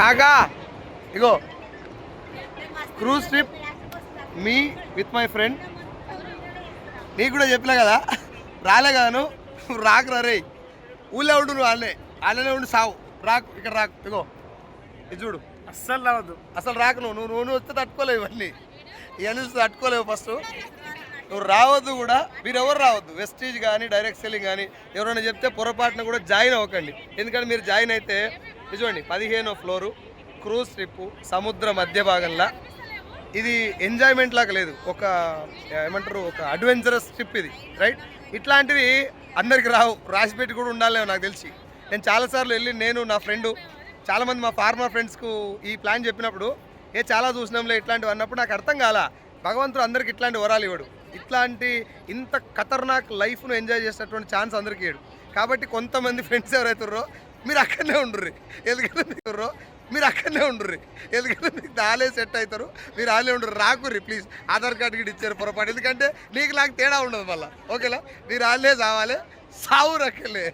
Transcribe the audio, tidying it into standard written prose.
కాకా ఇగో cruise trip me with my friend. నీకు కూడా చెప్పినా కదా, రాలే కదా నువ్వు రాకు రే. ఊళ్ళో ఉండు, నువ్వు వాళ్ళనే ఉండి సావు. రాకు, ఇక్కడ రాకు. ఇగో ఇది చూడు, అస్సలు రావద్దు. అసలు రాకు. నువ్వు వస్తే తట్టుకోలేవు ఇవన్నీ వస్తే తట్టుకోలేవు. ఫస్ట్ నువ్వు రావద్దు కూడా. మీరు ఎవరు రావద్దు. వెస్టీజ్ కానీ డైరెక్ట్ సెల్లింగ్ కానీ ఎవరైనా చెప్తే పొరపాటున కూడా జాయిన్ అవ్వకండి. ఎందుకంటే మీరు జాయిన్ అయితే చూడండి 15వ ఫ్లోరు, క్రూజ్ ట్రిప్, సముద్ర మధ్య భాగంలో. ఇది ఎంజాయ్మెంట్ లాగా లేదు, ఒక ఏమంటారు, ఒక అడ్వెంచరస్ ట్రిప్ ఇది, రైట్. ఇట్లాంటివి అందరికి రావు, రాసిపెట్టి కూడా ఉండాలేమో నాకు తెలిసి. నేను చాలాసార్లు వెళ్ళి, నేను నా ఫ్రెండు చాలామంది మా ఫార్మర్ ఫ్రెండ్స్కు ఈ ప్లాన్ చెప్పినప్పుడు చాలా చూసినాంలే ఇట్లాంటివి అన్నప్పుడు నాకు అర్థం కాల. భగవంతుడు అందరికి ఇట్లాంటి వరాలు ఇవ్వడు. ఇట్లాంటి ఇంత ఖతర్నాక్ లైఫ్ను ఎంజాయ్ చేసేటటువంటి ఛాన్స్ అందరికీ ఇవ్వడు. కాబట్టి కొంతమంది ఫ్రెండ్స్ ఎవరైతుర్రో మీరు అక్కడనే ఉండుర్రి. ఎందుకంటే మీకు ఆలే సెట్ అవుతారు. మీరు ఆలే ఉండరు. రాకుర్రి ప్లీజ్. ఆధార్ కార్డు కూడా ఇచ్చారు పొరపాటు. ఎందుకంటే నీకు నాకు తేడా ఉండదు మళ్ళీ. ఓకేలా, మీరు ఆలే సావాలి, సావు రక్కలే.